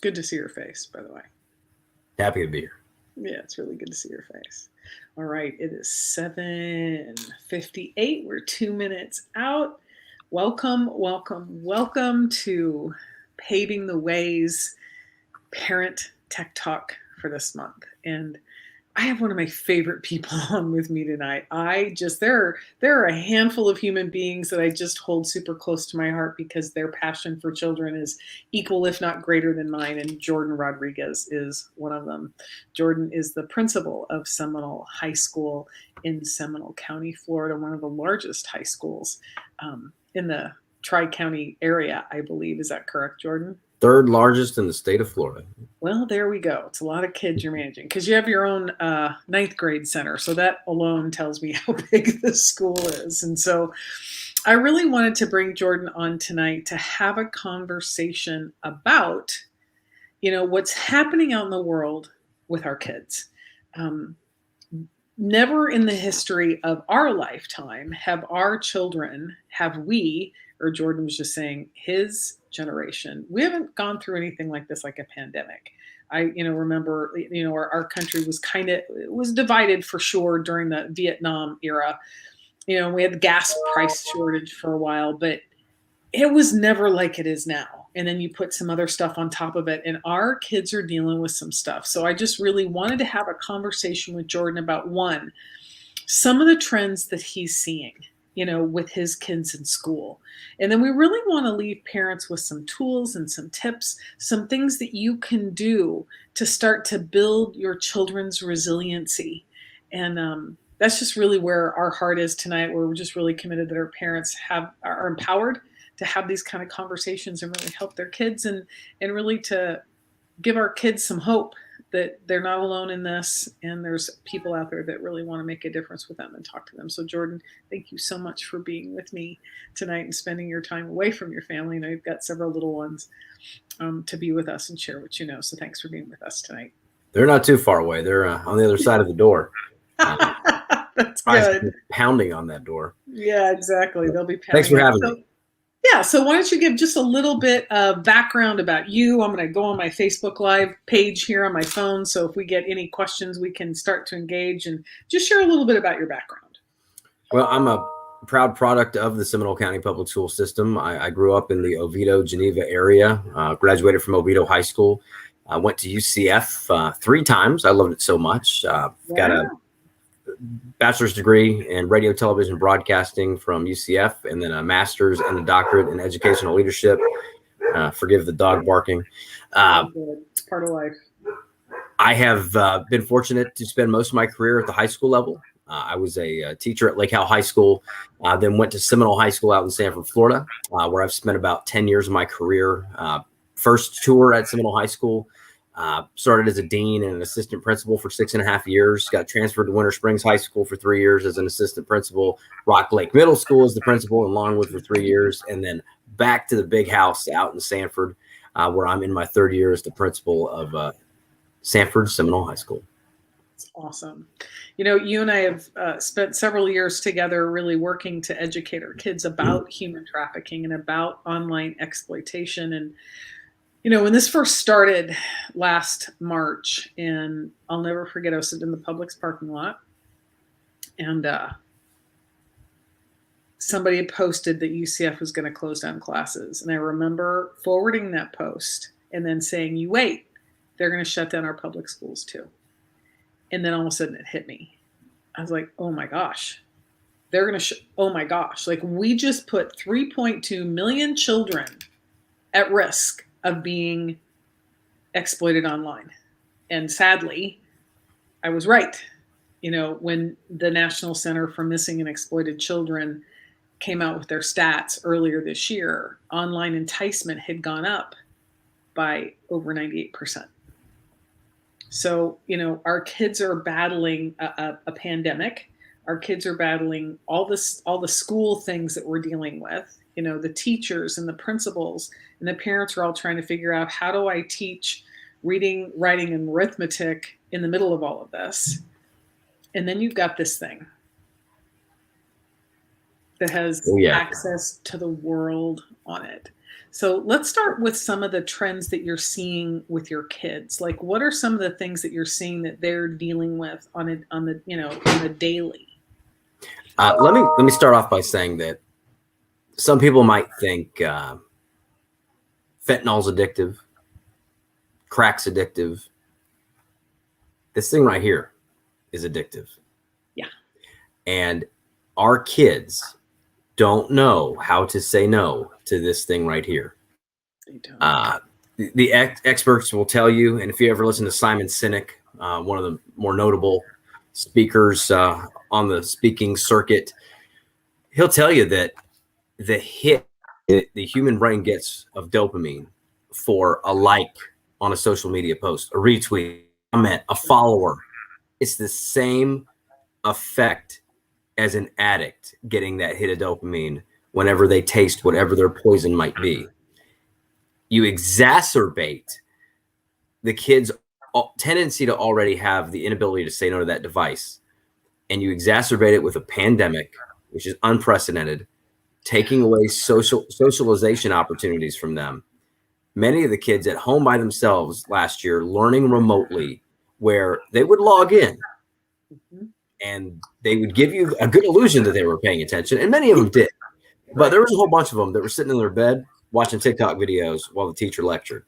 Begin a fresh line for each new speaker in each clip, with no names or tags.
Good to see your face, by the way.
Happy to be here.
Yeah, it's really good to see your face. All right, it is 7:58. We're 2 minutes out. Welcome, welcome, welcome to Paving the Ways Parent Tech Talk for this month. And I have one of my favorite people on with me tonight. There are a handful of human beings that I just hold super close to my heart because their passion for children is equal, if not greater than mine. And Jordan Rodriquez is one of them. Jordan is the principal of Seminole High School in Seminole County, Florida, one of the largest high schools in the Tri-County area, I believe. Is that correct, Jordan?
Third largest in the state of Florida.
Well, there we go. It's a lot of kids you're managing because you have your own ninth grade center. So that alone tells me how big the school is. And so I really wanted to bring Jordan on tonight to have a conversation about, what's happening out in the world with our kids. Never in the history of our lifetime have we, or Jordan was just saying his generation, we haven't gone through anything like this, like a pandemic. I, remember, our country was divided for sure during the Vietnam era. We had the gas price shortage for a while, but it was never like it is now. And then you put some other stuff on top of it, and our kids are dealing with some stuff. So I just really wanted to have a conversation with Jordan about some of the trends that he's seeing, with his kids in school. And then we really want to leave parents with some tools and some tips, some things that you can do to start to build your children's resiliency. And that's just really where our heart is tonight, where we're just really committed that our parents are empowered to have these kind of conversations and really help their kids and really to give our kids some hope that they're not alone in this, and there's people out there that really want to make a difference with them and talk to them. So Jordan, thank you so much for being with me tonight and spending your time away from your family. I know you've got several little ones to be with us and share what you know. So thanks for being with us tonight.
They're not too far away. They're on the other side of the door.
That's good.
Pounding on that door.
Yeah, exactly. They'll be pounding.
Thanks for having me.
Yeah, so why don't you give just a little bit of background about you? I'm going to go on my Facebook Live page here on my phone, so if we get any questions, we can start to engage and just share a little bit about your background.
Well, I'm a proud product of the Seminole County Public School System. I grew up in the Oviedo, Geneva area, graduated from Oviedo High School. I went to UCF 3 times. I loved it so much. Got a bachelor's degree in radio, television, broadcasting from UCF, and then a master's and a doctorate in educational leadership. Forgive the dog barking.
It's part of life.
I have been fortunate to spend most of my career at the high school level. I was a teacher at Lake Howell High School, then went to Seminole High School out in Sanford, Florida, where I've spent about 10 years of my career. First tour at Seminole High School. Started as a dean and an assistant principal for 6.5 years. Got transferred to Winter Springs High School for 3 years as an assistant principal. Rock Lake Middle School as the principal in Longwood for 3 years. And then back to the big house out in Sanford, where I'm in my 3rd year as the principal of Sanford Seminole High School.
That's awesome. You and I have spent several years together really working to educate our kids about human trafficking and about online exploitation. And when this first started last March, and I'll never forget, I was sitting in the Publix parking lot, and somebody had posted that UCF was going to close down classes. And I remember forwarding that post and then saying, you wait, they're going to shut down our public schools too. And then all of a sudden it hit me. I was like, oh my gosh, they're going to, oh my gosh. Like, we just put 3.2 million children at risk of being exploited online. And sadly, I was right. When the National Center for Missing and Exploited Children came out with their stats earlier this year, online enticement had gone up by over 98%. So, our kids are battling a pandemic. Our kids are battling all the school things that we're dealing with. The teachers and the principals and the parents are all trying to figure out, how do I teach reading, writing, and arithmetic in the middle of all of this? And then you've got this thing that has access to the world on it. So let's start with some of the trends that you're seeing with your kids. Like, what are some of the things that you're seeing that they're dealing with on the on the daily?
Let me start off by saying that some people might think fentanyl's addictive, crack's addictive. This thing right here is addictive.
Yeah.
And our kids don't know how to say no to this thing right here.
They don't.
The experts will tell you, and if you ever listen to Simon Sinek, one of the more notable speakers on the speaking circuit, he'll tell you that the hit the human brain gets of dopamine for a like on a social media post, a retweet, a comment, a follower, it's the same effect as an addict getting that hit of dopamine whenever they taste whatever their poison might be. You exacerbate the kids' tendency to already have the inability to say no to that device, and you exacerbate it with a pandemic, which is unprecedented, taking away socialization opportunities from them. Many of the kids at home by themselves last year learning remotely, where they would log in and they would give you a good illusion that they were paying attention, and many of them did. But there was a whole bunch of them that were sitting in their bed watching TikTok videos while the teacher lectured.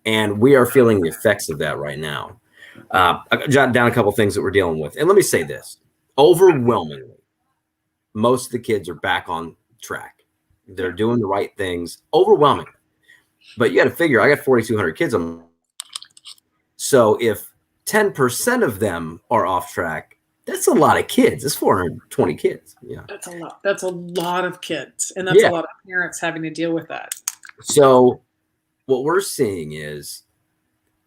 And we are feeling the effects of that right now. I jotted down a couple things that we're dealing with. And let me say this. Overwhelmingly, most of the kids are back on track. They're doing the right things overwhelmingly. But you got to figure, I got 4,200 kids. So if 10% of them are off track, that's a lot of kids. That's 420 kids. Yeah.
That's a lot. That's a lot of kids. And that's a lot of parents having to deal with that.
So what we're seeing is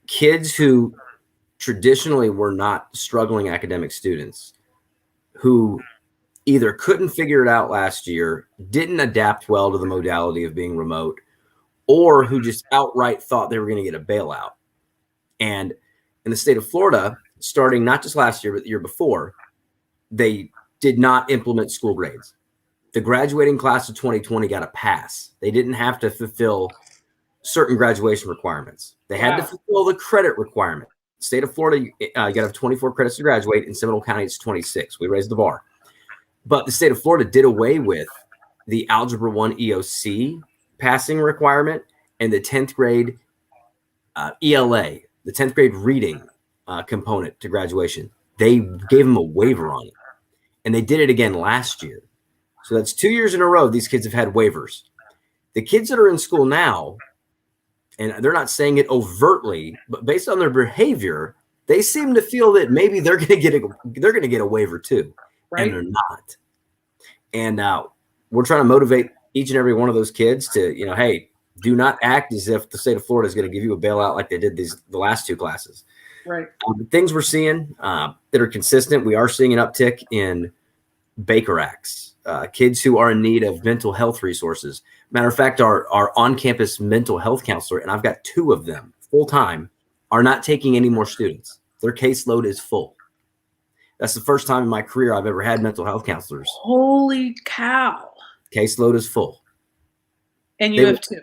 kids who traditionally were not struggling academic students who either couldn't figure it out last year, didn't adapt well to the modality of being remote, or who just outright thought they were going to get a bailout. And in the state of Florida, starting not just last year, but the year before, they did not implement school grades. The graduating class of 2020 got a pass. They didn't have to fulfill certain graduation requirements. They had to fulfill the credit requirement. The state of Florida, you got to have 24 credits to graduate. In Seminole County, it's 26. We raised the bar. But the state of Florida did away with the Algebra 1 EOC passing requirement and the 10th grade ELA, the 10th grade reading component to graduation. They gave them a waiver on it. And they did it again last year. So that's 2 years in a row these kids have had waivers. The kids that are in school now, and they're not saying it overtly, but based on their behavior, they seem to feel that maybe they're going to get a waiver too. Right. And they're not. And we're trying to motivate each and every one of those kids to, hey, do not act as if the state of Florida is going to give you a bailout like they did the last two classes.
Right.
Things we're seeing that are consistent. We are seeing an uptick in Baker Acts, kids who are in need of mental health resources. Matter of fact, our on-campus mental health counselor, and I've got 2 of them full-time, are not taking any more students. Their caseload is full. That's the first time in my career I've ever had mental health counselors.
Holy cow.
Caseload is full.
And you have 2.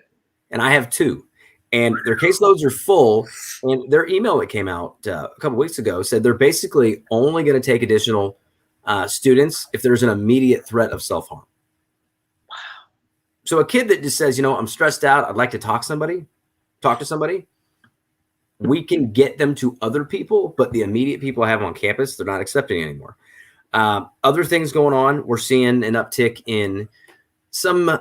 And I have 2. And their caseloads are full. And their email that came out a couple weeks ago said they're basically only going to take additional students if there's an immediate threat of self-harm. Wow. So a kid that just says, I'm stressed out, I'd like to talk to somebody, we can get them to other people, but the immediate people I have on campus, they're not accepting anymore. Other things going on, we're seeing an uptick in some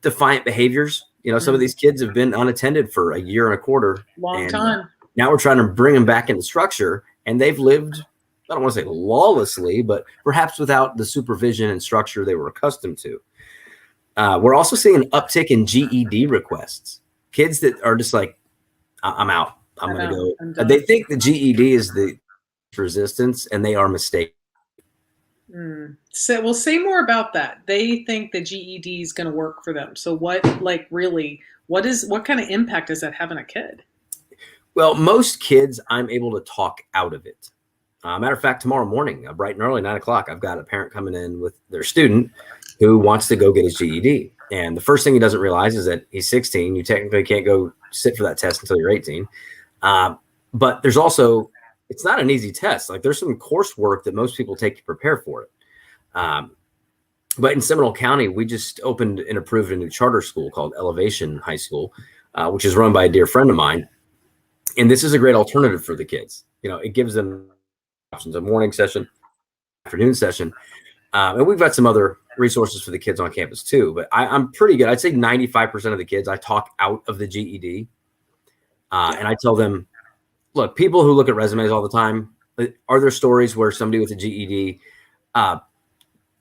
defiant behaviors. Some of these kids have been unattended for a year and a quarter.
Long time.
Now we're trying to bring them back into structure, and they've lived, I don't want to say lawlessly, but perhaps without the supervision and structure they were accustomed to. We're also seeing an uptick in GED requests. Kids that are just like, I'm out. I'm going to go. They think the GED is the resistance, and they are mistaken.
So we'll say more about that. They think the GED is going to work for them. So what kind of impact does that have on a kid?
Well, most kids, I'm able to talk out of it. Matter of fact, tomorrow morning, bright and early, 9 o'clock, I've got a parent coming in with their student who wants to go get his GED. And the first thing he doesn't realize is that he's 16. You technically can't go sit for that test until you're 18. But there's also, it's not an easy test. Like there's some coursework that most people take to prepare for it. But in Seminole County, we just opened and approved a new charter school called Elevation High School, which is run by a dear friend of mine. And this is a great alternative for the kids. You know, it gives them options, a morning session, afternoon session. And we've got some other resources for the kids on campus too. But I'm pretty good. I'd say 95% of the kids I talk out of the GED. And I tell them, look, people who look at resumes all the time, are there stories where somebody with a GED,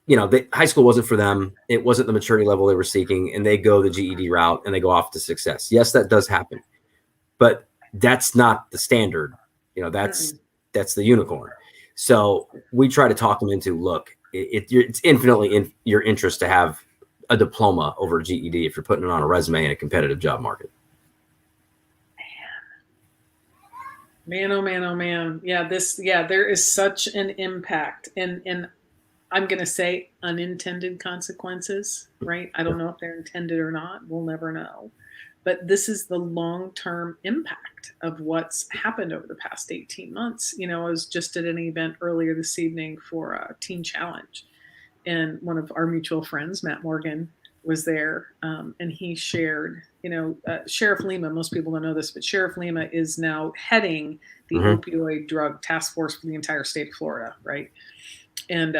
you know, high school wasn't for them. It wasn't the maturity level they were seeking, and they go the GED route and they go off to success. Yes, that does happen, but that's not the standard. You know, that's the unicorn. So we try to talk them into, look, it's infinitely in your interest to have a diploma over a GED if you're putting it on a resume in a competitive job market.
Man, oh man, oh man. Yeah, there is such an impact, and I'm going to say unintended consequences, right? I don't know if they're intended or not. We'll never know. But this is the long-term impact of what's happened over the past 18 months. You know, I was just at an event earlier this evening for a Teen Challenge, and one of our mutual friends, Matt Morgan, was there, and he shared, you know, Sheriff Lima, most people don't know this, but Sheriff Lima is now heading the opioid drug task force for the entire state of Florida, right? And,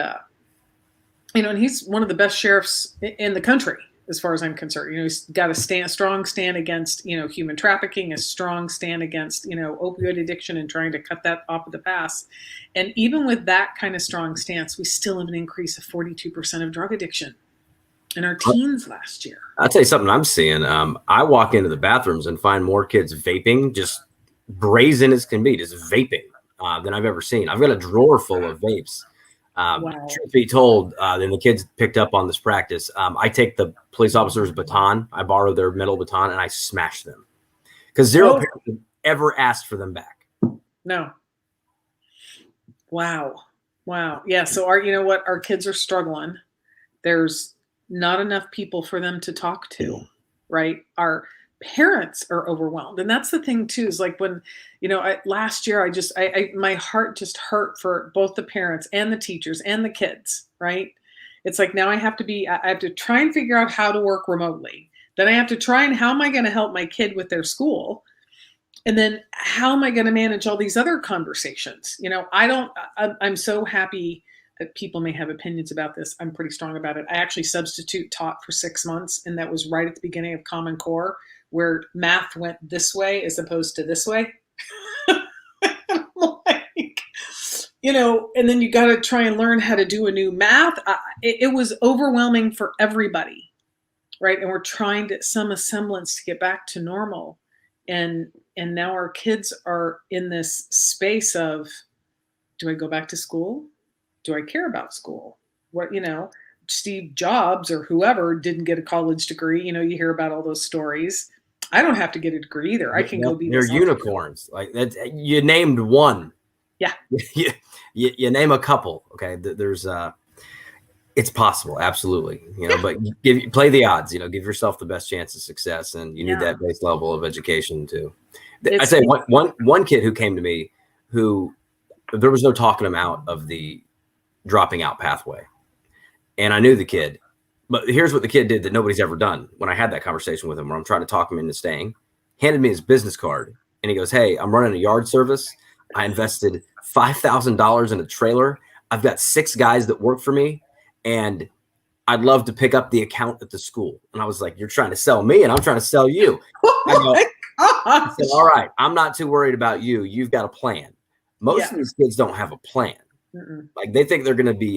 you know, and he's one of the best sheriffs in the country, as far as I'm concerned. You know, he's got a strong stand against, you know, human trafficking, a strong stand against, you know, opioid addiction and trying to cut that off of the pass. And even with that kind of strong stance, we still have an increase of 42% of drug addiction in our teens last year.
I'll tell you something I'm seeing. I walk into the bathrooms and find more kids vaping, just brazen as can be, just vaping than I've ever seen. I've got a drawer full of vapes.
Wow.
Truth be told, then the kids picked up on this practice. I take the police officer's baton, I borrow their metal baton, and I smash them because zero parents have ever asked for them back.
No. Wow. Yeah. So you know what? Our kids are struggling. There's not enough people for them to talk to, right? Our parents are overwhelmed. And that's the thing too, is like when, you know, last year, my heart just hurt for both the parents and the teachers and the kids, right? It's like, now I have to try and figure out how to work remotely. Then I have to try and how am I going to help my kid with their school? And then how am I going to manage all these other conversations? You know, I'm so happy that people may have opinions about this. I'm pretty strong about it. I actually substitute taught for 6 months. And that was right at the beginning of Common Core, where math went this way as opposed to this way. Like, you know, and then you got to try and learn how to do a new math. It was overwhelming for everybody, right? And we're trying to some semblance to get back to normal. And now our kids are in this space of, do I go back to school? Do I care about school? What, you know, Steve Jobs or whoever didn't get a college degree. You know, you hear about all those stories. I don't have to get a degree either. I can go be.
They're unicorns. Like that. You named one.
Yeah.
you name a couple. Okay. There's it's possible. Absolutely. You know, but play the odds, you know, give yourself the best chance of success. And you need that base level of education too. I say one kid who came to me who there was no talking him out of the dropping out pathway. And I knew the kid, but here's what the kid did that nobody's ever done. When I had that conversation with him, where I'm trying to talk him into staying, handed me his business card and he goes, "Hey, I'm running a yard service. I invested $5,000 in a trailer. I've got 6 guys that work for me and I'd love to pick up the account at the school." And I was like, "You're trying to sell me and I'm trying to sell you." I said, "All right, I'm not too worried about you. You've got a plan." Most of these kids don't have a plan. Like they think they're going to be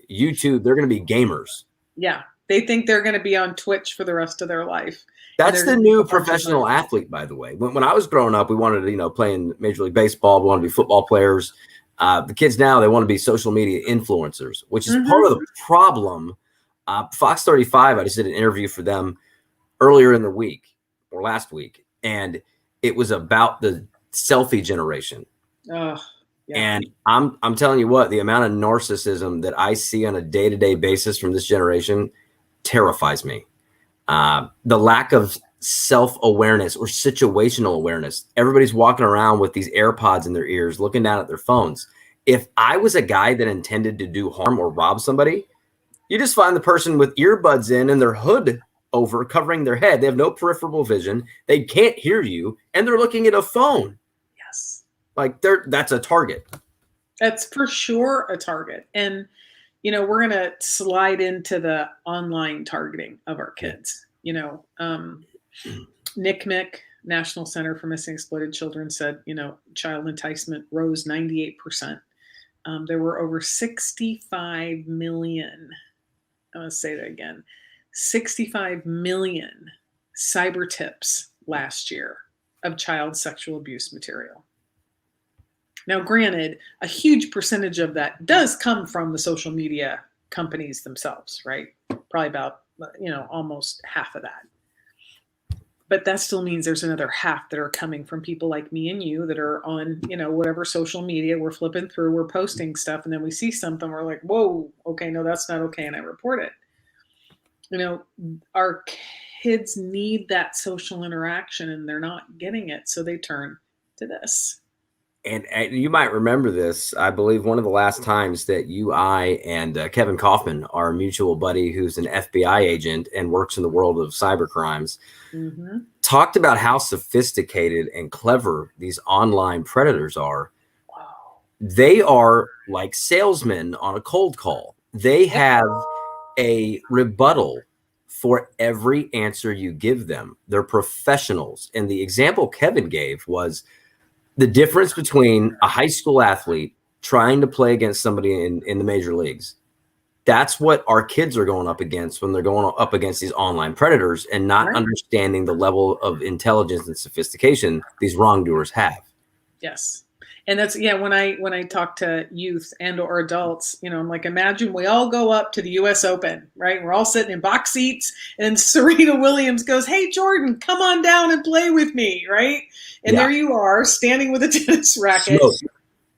YouTube. They're going to be gamers.
Yeah. They think they're going to be on Twitch for the rest of their life.
That's the new professional athlete, by the way. When I was growing up, we wanted to, you know, play in Major League Baseball. We wanted to be football players. The kids now, they want to be social media influencers, which is part of the problem. Fox 35, I just did an interview for them earlier in the week or last week. And it was about the selfie generation. Yeah. And I'm telling you what, the amount of narcissism that I see on a day-to-day basis from this generation terrifies me. The lack of self-awareness or situational awareness. Everybody's walking around with these AirPods in their ears, looking down at their phones. If I was a guy that intended to do harm or rob somebody, you just find the person with earbuds in and their hood over covering their head. They have no peripheral vision. They can't hear you, and they're looking at a phone.
Yes.
Like that's a target.
That's for sure a target. And, we're going to slide into the online targeting of our kids. NCMEC, National Center for Missing Exploited Children, said, child enticement rose 98%. There were over 65 million, I'm going to say that again, 65 million cyber tips last year of child sexual abuse material. Now, granted, a huge percentage of that does come from the social media companies themselves, right? Probably about, almost half of that. But that still means there's another half that are coming from people like me and you that are on, whatever social media. We're flipping through, we're posting stuff, and then we see something, we're like, whoa, okay, no, that's not okay, and I report it. Our kids need that social interaction, and they're not getting it, so they turn to this.
And you might remember this. I believe one of the last times that you, I, and Kevin Kaufman, our mutual buddy who's an FBI agent and works in the world of cyber crimes, talked about how sophisticated and clever these online predators are.
Wow.
They are like salesmen on a cold call. They have a rebuttal for every answer you give them. They're professionals. And the example Kevin gave was the difference between a high school athlete trying to play against somebody in the major leagues. That's what our kids are going up against when they're going up against these online predators and not understanding the level of intelligence and sophistication these wrongdoers have.
Yes. And that's, when I talk to youth and or adults, I'm like, imagine we all go up to the US Open, right? We're all sitting in box seats and Serena Williams goes, hey, Jordan, come on down and play with me, right? And there you are standing with a tennis racket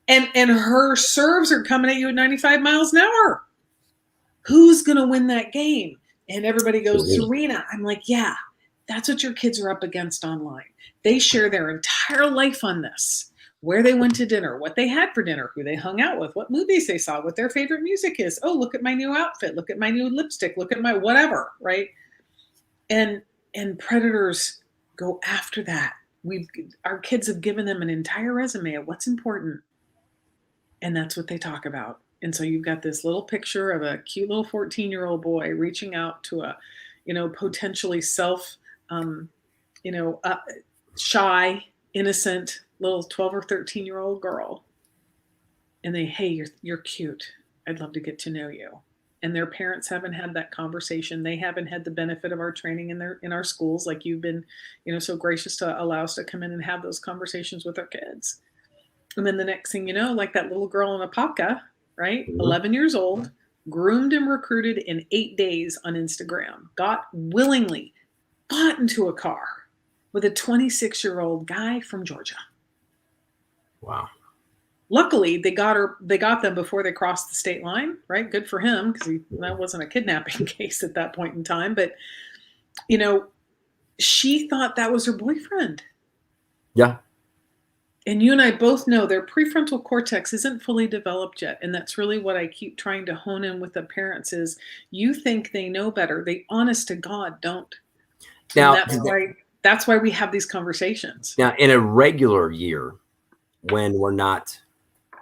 and her serves are coming at you at 95 miles an hour. Who's going to win that game? And everybody goes, Serena. I'm like, yeah, that's what your kids are up against online. They share their entire life on this. Where they went to dinner, what they had for dinner, who they hung out with, what movies they saw, what their favorite music is. Oh, look at my new outfit. Look at my new lipstick. Look at my whatever, right? And predators go after that. Our kids have given them an entire resume of what's important. And that's what they talk about. And so you've got this little picture of a cute little 14-year-old boy reaching out to a, potentially shy, innocent little 12 or 13-year-old girl. And they, hey, you're cute. I'd love to get to know you. And their parents haven't had that conversation. They haven't had the benefit of our training in our schools, like you've been, so gracious to allow us to come in and have those conversations with our kids. And then the next thing you know, like that little girl in Apopka, right? 11 years old, groomed and recruited in 8 days on Instagram, willingly got into a car with a 26-year-old guy from Georgia.
Wow.
Luckily, they got them before they crossed the state line, right? Good for him, because that wasn't a kidnapping case at that point in time. But, she thought that was her boyfriend.
Yeah.
And you and I both know their prefrontal cortex isn't fully developed yet. And that's really what I keep trying to hone in with the parents is you think they know better. They, honest to God, don't. Now, that's why we have these conversations.
Now, in a regular year, when we're not,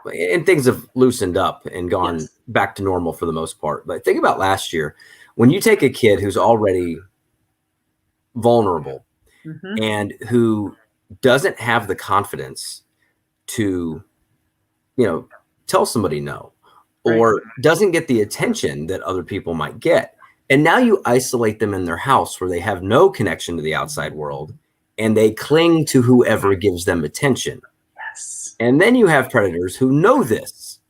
and things have loosened up and gone back to normal for the most part. But think about last year, when you take a kid who's already vulnerable and who doesn't have the confidence to, tell somebody no, or doesn't get the attention that other people might get. And now you isolate them in their house where they have no connection to the outside world and they cling to whoever gives them attention.
Yes.
And then you have predators who know this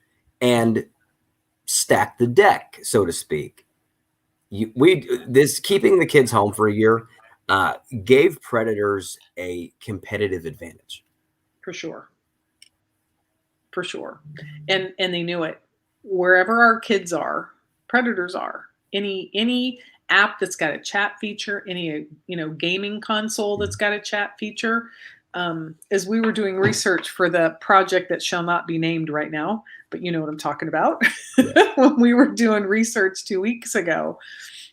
and stack the deck, so to speak. Keeping the kids home for a year gave predators a competitive advantage.
For sure. And they knew it. Wherever our kids are, predators are. Any app that's got a chat feature, any, gaming console that's got a chat feature. As we were doing research for the project that shall not be named right now, but you know what I'm talking about.
Yeah.
When we were doing research 2 weeks ago,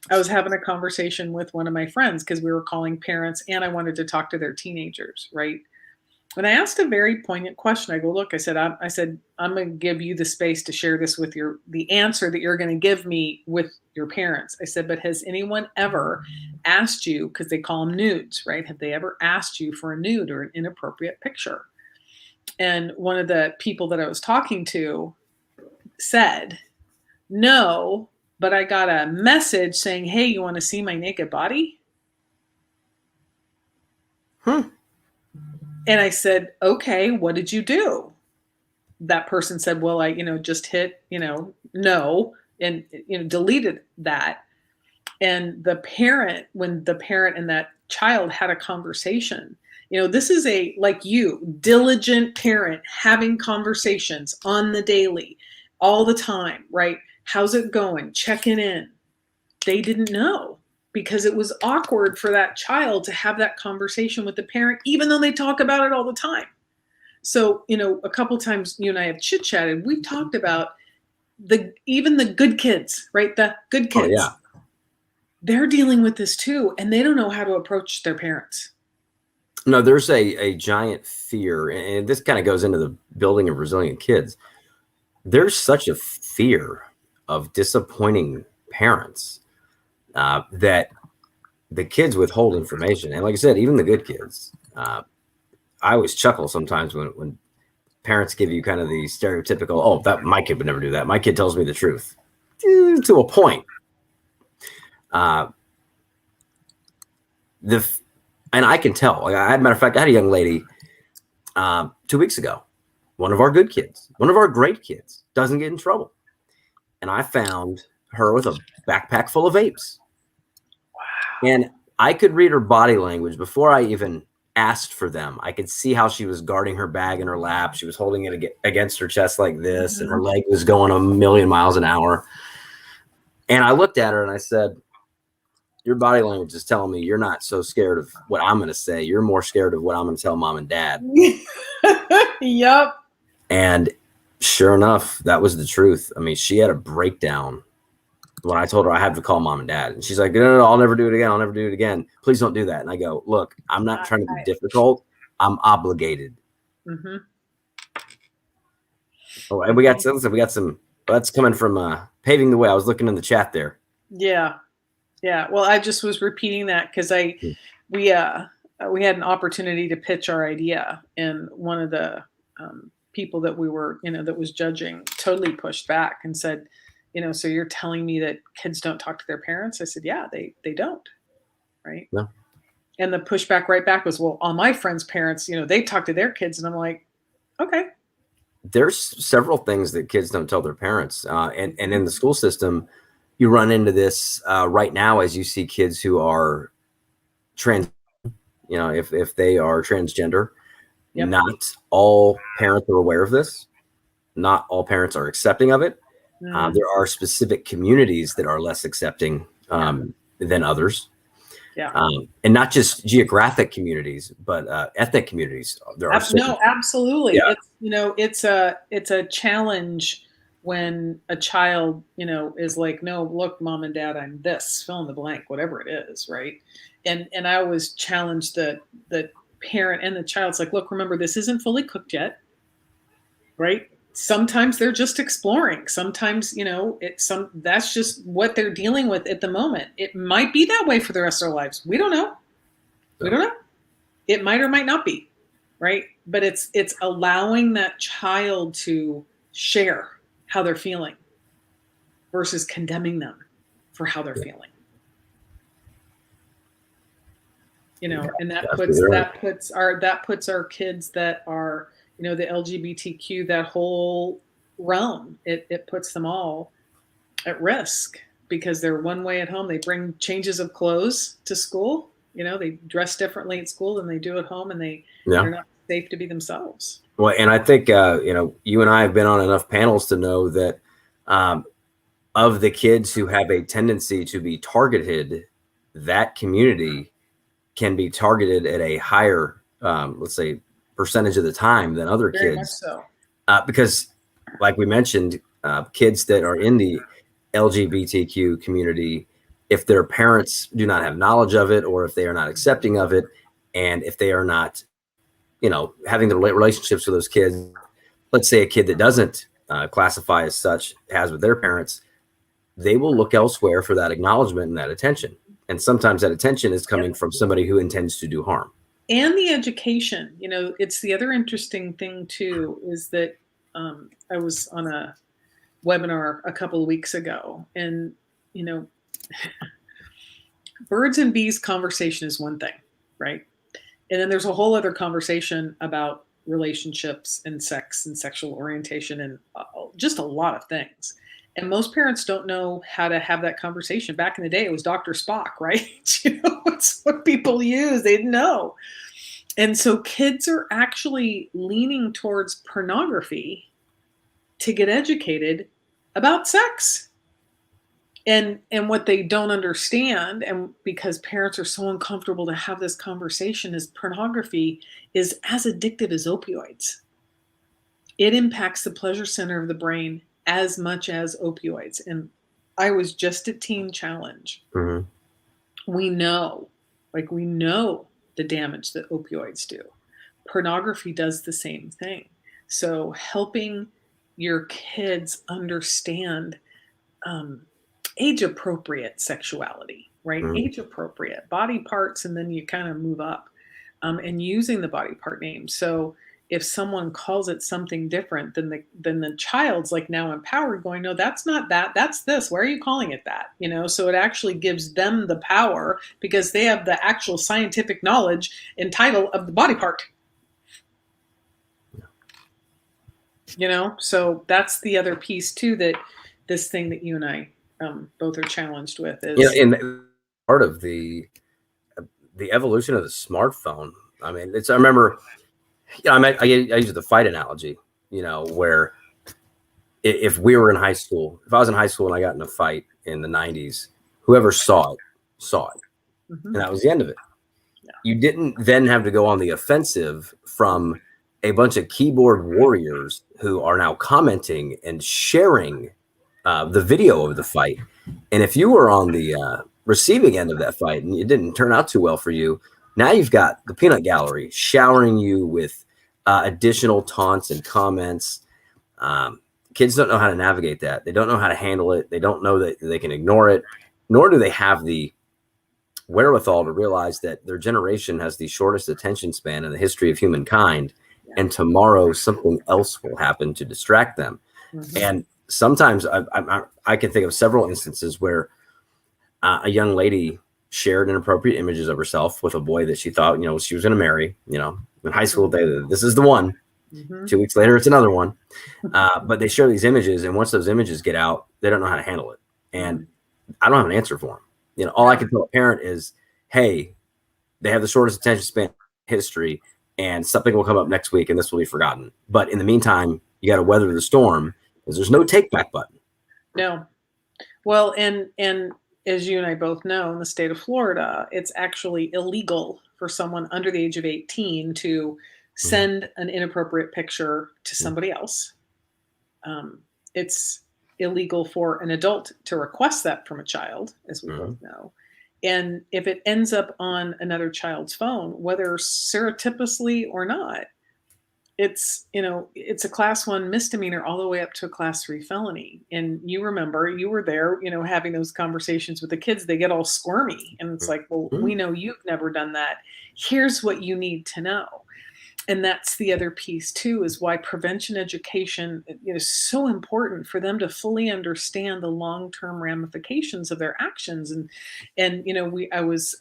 I was having a conversation with one of my friends because we were calling parents and I wanted to talk to their teenagers, right? And I asked a very poignant question. I go, look, I'm going to give you the space to share this with the answer that you're going to give me with your parents. I said, but has anyone ever asked you, because they call them nudes, right? Have they ever asked you for a nude or an inappropriate picture? And one of the people that I was talking to said, no, but I got a message saying, hey, you want to see my naked body? And I said, okay, what did you do? That person said, well, I, just hit, no, and, deleted that. And when the parent and that child had a conversation, this is like diligent parent having conversations on the daily, all the time, right? How's it going? Checking in. They didn't know because it was awkward for that child to have that conversation with the parent, even though they talk about it all the time. So, a couple times you and I have chit chatted, we've talked about even the good kids, right? The good kids.
Oh, yeah.
They're dealing with this too, and they don't know how to approach their parents.
No, there's a giant fear, and this kind of goes into the building of resilient kids. There's such a fear of disappointing parents that the kids withhold information. And like I said, even the good kids, I always chuckle sometimes when parents give you kind of the stereotypical, oh, that my kid would never do that. My kid tells me the truth to a point. And I can tell. Matter of fact, I had a young lady 2 weeks ago. One of our good kids, one of our great kids, doesn't get in trouble, and I found her with a backpack full of vapes. Wow! And I could read her body language before I even asked for them. I could see how she was guarding her bag in her lap. She was holding it against her chest like this, and her leg was going a million miles an hour. And I looked at her and I said, your body language is telling me you're not so scared of what I'm going to say. You're more scared of what I'm going to tell mom and dad.
Yep.
And sure enough, that was the truth. I mean, she had a breakdown when I told her I had to call mom and dad. And she's like, no, I'll never do it again. I'll never do it again. Please don't do that. And I go, look, I'm not trying to be difficult. I'm obligated. Mm-hmm. Oh, and we got some, that's coming from Paving the Way. I was looking in the chat there.
Yeah. Yeah. Well, I just was repeating that because we had an opportunity to pitch our idea, and one of the people that we were, that was judging totally pushed back and said, so you're telling me that kids don't talk to their parents? I said, yeah, they don't. Right.
No.
And the pushback right back was, well, all my friends' parents, they talk to their kids. And I'm like, okay.
There's several things that kids don't tell their parents. And in the school system, you run into this right now as you see kids who are trans, if they are transgender. Yep. Not all parents are aware of this. Not all parents are accepting of it. There are specific communities that are less accepting than others. Yeah. And not just geographic communities, but ethnic communities. There are
no, absolutely. Yeah. It's a challenge when a child, is like, no, look, mom and dad, I'm this, fill in the blank, whatever it is, right? And I always challenge the parent and the child's like, look, remember, this isn't fully cooked yet, right? Sometimes they're just exploring. Sometimes, that's just what they're dealing with at the moment. It might be that way for the rest of their lives. We don't know. We don't know. It might or might not be, right? But it's allowing that child to share how they're feeling versus condemning them for how they're feeling. And that puts our kids that are, the LGBTQ, that whole realm, it puts them all at risk because they're one way at home. They bring changes of clothes to school. They dress differently at school than they do at home, and they're not safe to be themselves. Well,
and I think, you and I have been on enough panels to know that of the kids who have a tendency to be targeted, that community can be targeted at a higher, let's say, percentage of the time than other
Very much
kids.
so.
Because, like we mentioned, kids that are in the LGBTQ community, if their parents do not have knowledge of it, or if they are not accepting of it, and if they are not, having the relationships with those kids, let's say a kid that doesn't classify as such has with their parents, they will look elsewhere for that acknowledgement and that attention. And sometimes that attention is coming from somebody who intends to do harm.
And the education, it's the other interesting thing too, is that I was on a webinar a couple of weeks ago, and birds and bees conversation is one thing, right? And then there's a whole other conversation about relationships and sex and sexual orientation and just a lot of things. And most parents don't know how to have that conversation. Back in the day, it was Dr. Spock, right? It's what people use. They didn't know. And so kids are actually leaning towards pornography to get educated about sex. And what they don't understand, and because parents are so uncomfortable to have this conversation, is pornography is as addictive as opioids. It impacts the pleasure center of the brain as much as opioids. And I was just at Teen Challenge.
Mm-hmm.
We know the damage that opioids do. Pornography does the same thing. So helping your kids understand age-appropriate sexuality, right?
Mm-hmm.
Age-appropriate body parts, and then you kind of move up, and using the body part name. So if someone calls it something different, then the child's like now empowered, going, no, that's not that, that's this. Why are you calling it that? So it actually gives them the power because they have the actual scientific knowledge and title of the body part. So that's the other piece too, that this thing that you and I both are challenged with is,
and part of the evolution of the smartphone. I mean, I remember, I use the fight analogy, where if we were in high school, if I was in high school and I got in a fight in the 90s, whoever saw it,
mm-hmm.
and that was the end of it. Yeah. You didn't then have to go on the offensive from a bunch of keyboard warriors who are now commenting and sharing the video of the fight. And if you were on the receiving end of that fight and it didn't turn out too well for you, now you've got the peanut gallery showering you with additional taunts and comments. Kids don't know how to navigate that. They don't know how to handle it. They don't know that they can ignore it, nor do they have the wherewithal to realize that their generation has the shortest attention span in the history of humankind. And tomorrow something else will happen to distract them. Mm-hmm. And sometimes I can think of several instances where a young lady shared inappropriate images of herself with a boy that she thought, she was going to marry, in high school, this is the one. Mm-hmm. 2 weeks later, it's another one. But they share these images. And once those images get out, they don't know how to handle it. And I don't have an answer for them. All I can tell a parent is, hey, they have the shortest attention span in history, and something will come up next week and this will be forgotten. But in the meantime, you got to weather the storm, because there's no take back button.
No. Well, and as you and I both know, in the state of Florida, it's actually illegal for someone under the age of 18 to send an inappropriate picture to somebody else. It's illegal for an adult to request that from a child, as we both know. And if it ends up on another child's phone, whether surreptitiously or not, it's a class 1 misdemeanor all the way up to a class 3 felony. And you remember, you were there, having those conversations with the kids. They get all squirmy, and it's like, well, we know you've never done that. Here's what you need to know. And that's the other piece too, is why prevention education is so important, for them to fully understand the long-term ramifications of their actions. And I was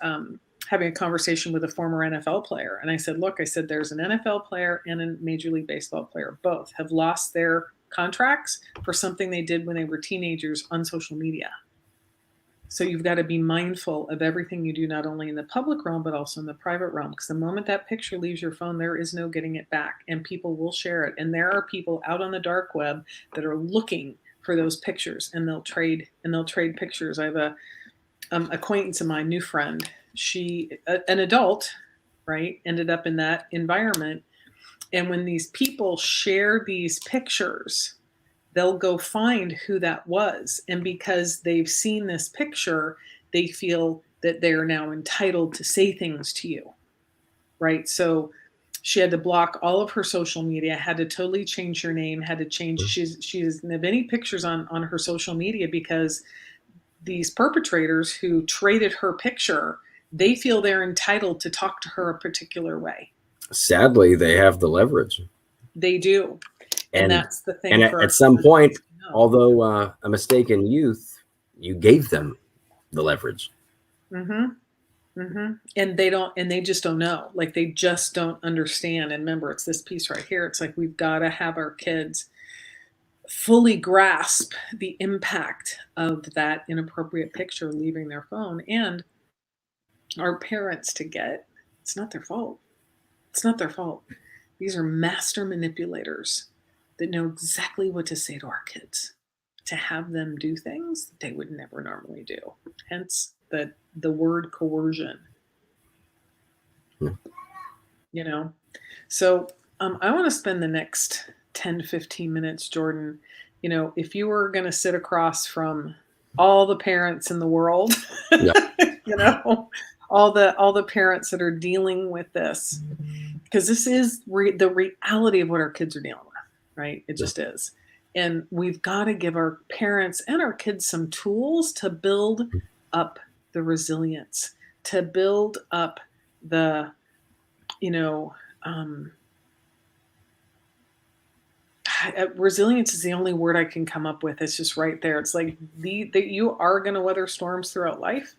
having a conversation with a former NFL player, and I said, look, there's an NFL player and a Major League Baseball player. Both have lost their contracts for something they did when they were teenagers on social media. So you've got to be mindful of everything you do, not only in the public realm, but also in the private realm. Because the moment that picture leaves your phone, there is no getting it back, and people will share it. And there are people out on the dark web that are looking for those pictures, and they'll trade pictures. I have a acquaintance of mine, new friend. An adult, right, ended up in that environment. And when these people share these pictures, they'll go find who that was. And because they've seen this picture, they feel that they're now entitled to say things to you, right? So she had to block all of her social media, had to totally change her name, had to change. She doesn't have any pictures on her social media because these perpetrators who traded her picture, they feel they're entitled to talk to her a particular way.
Sadly, they have the leverage.
They do. And that's the thing.
And at some point, although a mistake in youth, you gave them the leverage.
Mm-hmm. Mm-hmm. And they just don't know. Like, they just don't understand. And remember, it's this piece right here. It's like, we've got to have our kids fully grasp the impact of that inappropriate picture leaving their phone, and our parents to get, it's not their fault. It's not their fault. These are master manipulators that know exactly what to say to our kids to have them do things that they would never normally do. Hence the word coercion. You know? So I want to spend the next 10 to 15 minutes, Jordan. You know, if you were going to sit across from all the parents in the world,
Yeah.
you know, all the parents that are dealing with this, because this is the reality of what our kids are dealing with, right? It just is. And we've got to give our parents and our kids some tools to build up the resilience, to build up the, you know, resilience is the only word I can come up with. It's just right there. It's like that you are going to weather storms throughout life.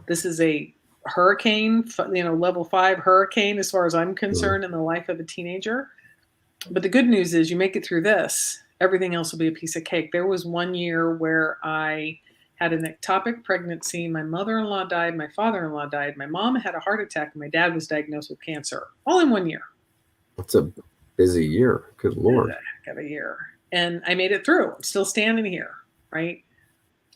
This is a hurricane, you know, level 5 hurricane, as far as I'm concerned, in the life of a teenager. But the good news is you make it through this, everything else will be a piece of cake. There was one year where I had an ectopic pregnancy. My mother-in-law died. My father-in-law died. My mom had a heart attack. And my dad was diagnosed with cancer, all in 1 year.
That's a busy year. Good Lord.
Of a year. And I made it through. I'm still standing here, right?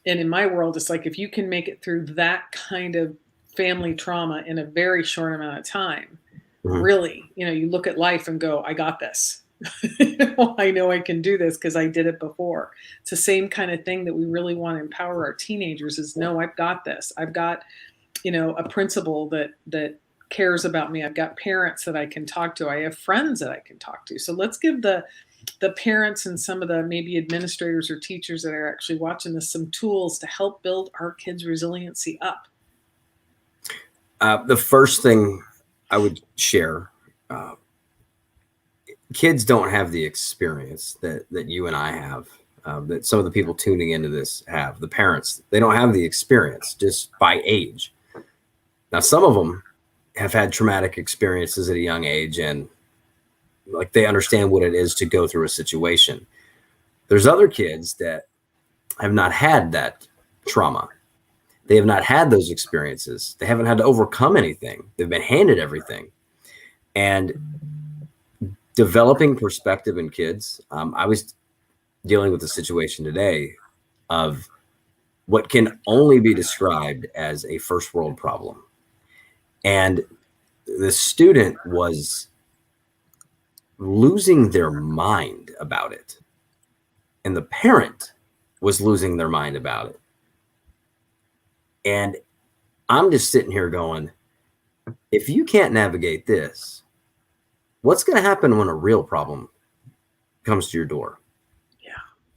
And in my world, it's like, if you can make it through that kind of family trauma in a very short amount of time, really, you know, you look at life and go, I got this. I know I can do this because I did it before. It's the same kind of thing that we really want to empower our teenagers is, no, I've got this. I've got, you know, a principal that cares about me. I've got parents that I can talk to. I have friends that I can talk to. So let's give the parents and some of the maybe administrators or teachers that are actually watching this some tools to help build our kids' resiliency up.
The first thing I would share, kids don't have the experience that you and I have, that some of the people tuning into this have. The parents, they don't have the experience just by age. Now, some of them have had traumatic experiences at a young age, and like they understand what it is to go through a situation. There's other kids that have not had that trauma. They have not had those experiences. They haven't had to overcome anything. They've been handed everything. And developing perspective in kids, I was dealing with a situation today of what can only be described as a first world problem. And the student was losing their mind about it. And the parent was losing their mind about it. And I'm just sitting here going, if you can't navigate this, what's going to happen when a real problem comes to your door?
Yeah.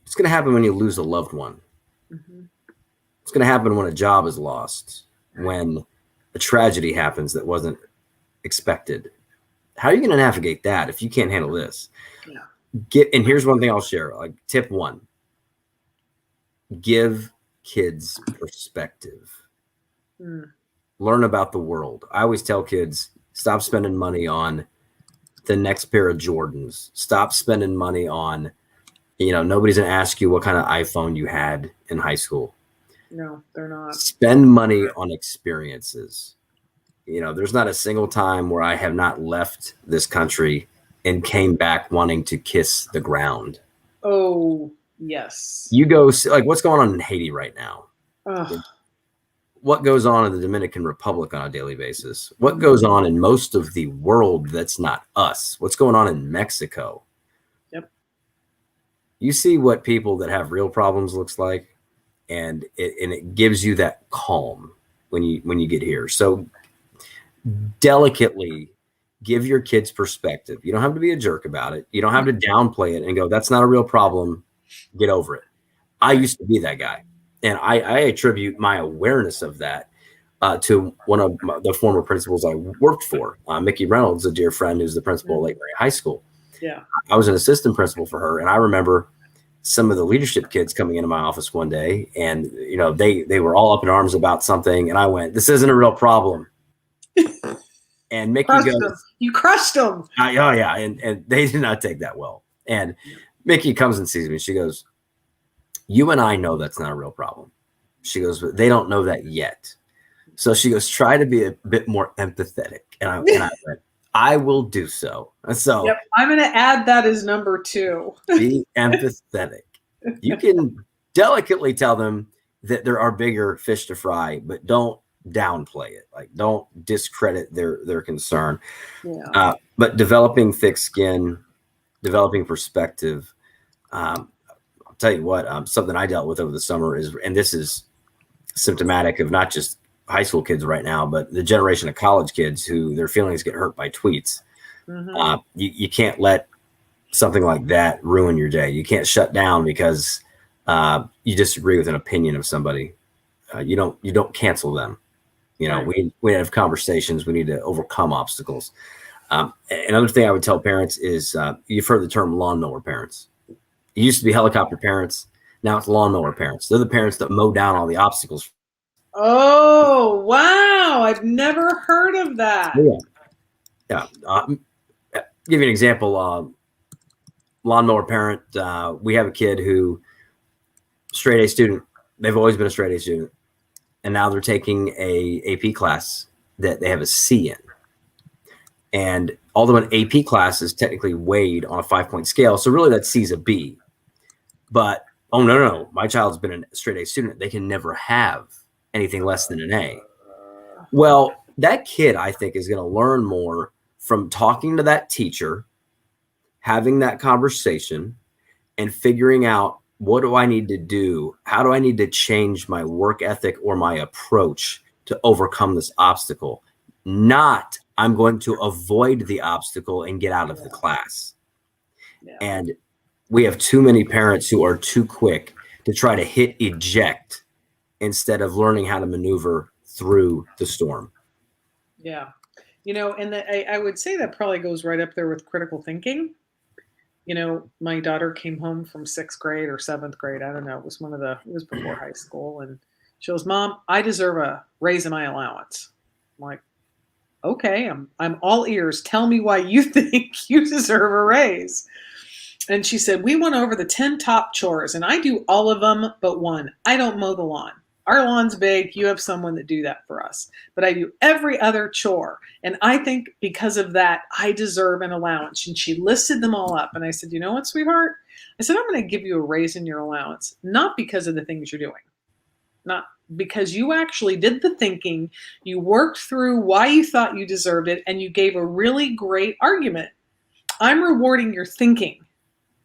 It's going to happen when you lose a loved one. Mm-hmm. It's going to happen when a job is lost, when a tragedy happens that wasn't expected. How are you going to navigate that if you can't handle this? Yeah. And here's one thing I'll share, like tip 1, give kids perspective. Learn about the world. I always tell kids, stop spending money on the next pair of Jordans. Stop spending money on, you know, nobody's going to ask you what kind of iPhone you had in high school.
No, they're not.
Spend money on experiences. You know, there's not a single time where I have not left this country and came back wanting to kiss the ground.
Oh, Yes.
You go like what's going on in Haiti right now?
Ugh.
What goes on in the Dominican Republic on a daily basis? What goes on in most of the world that's not us? What's going on in Mexico?
Yep.
You see what people that have real problems looks like, and it gives you that calm when you get here. So delicately give your kids perspective. You don't have to be a jerk about it. You don't have to downplay it and go, that's not a real problem. Get over it. I used to be that guy. And I attribute my awareness of that to one of the former principals I worked for, Mickey Reynolds, a dear friend who's the principal of Lake Mary High School.
Yeah.
I was an assistant principal for her. And I remember some of the leadership kids coming into my office one day, and they were all up in arms about something. And I went, this isn't a real problem. And Mickey
Crushed
goes,
them. You crushed them.
oh yeah. And they did not take that well. And Mickey comes and sees me. She goes, you and I know that's not a real problem. She goes, but they don't know that yet. So she goes, try to be a bit more empathetic. And I went, I will do so. And so
yep, I'm going to add that as number 2.
Be empathetic. You can delicately tell them that there are bigger fish to fry, but don't downplay it. Like, don't discredit their concern.
Yeah.
But developing thick skin, developing perspective. I'll tell you what, something I dealt with over the summer is, and this is symptomatic of not just high school kids right now, but the generation of college kids who their feelings get hurt by tweets. Mm-hmm. You can't let something like that ruin your day. You can't shut down because you disagree with an opinion of somebody. You don't cancel them. Right. We have conversations. We need to overcome obstacles. Another thing I would tell parents is you've heard the term lawnmower parents. It used to be helicopter parents. Now it's lawnmower parents. They're the parents that mow down all the obstacles.
Oh, wow. I've never heard of that.
Yeah. Give you an example. Lawnmower parent. We have a kid who straight A student. They've always been a straight A student. And now they're taking a AP class that they have a C in. And although an AP class is technically weighed on a 5-point scale, so really that C's a B. But, oh, no. My child's been a straight A student. They can never have anything less than an A. Well, that kid, I think, is going to learn more from talking to that teacher, having that conversation, and figuring out, what do I need to do? How do I need to change my work ethic or my approach to overcome this obstacle? Not, I'm going to avoid the obstacle and get out of the class. Yeah. And we have too many parents who are too quick to try to hit eject instead of learning how to maneuver through the storm.
Yeah. And I would say that probably goes right up there with critical thinking. My daughter came home from 6th grade or 7th grade. I don't know. It was before high school. And she goes, Mom, I deserve a raise in my allowance. I'm like, okay, I'm all ears. Tell me why you think you deserve a raise. And she said, we went over the 10 top chores and I do all of them but one. I don't mow the lawn. Our lawn's big. You have someone that do that for us. But I do every other chore. And I think because of that, I deserve an allowance. And she listed them all up. And I said, you know what, sweetheart? I said, I'm going to give you a raise in your allowance, not because of the things you're doing. Not because you actually did the thinking. You worked through why you thought you deserved it. And you gave a really great argument. I'm rewarding your thinking,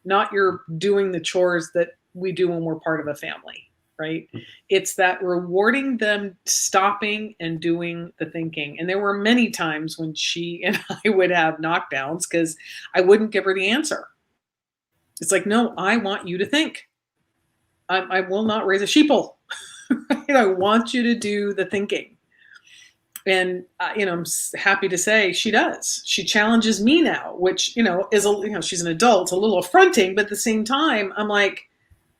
not your doing the chores that we do when we're part of a family. Right? It's that rewarding them stopping and doing the thinking. And there were many times when she and I would have knockdowns because I wouldn't give her the answer. It's like, no, I want you to think. I will not raise a sheeple. Right? I want you to do the thinking. And, I'm happy to say she does. She challenges me now, which, is, she's an adult, it's a little affronting, but at the same time, I'm like,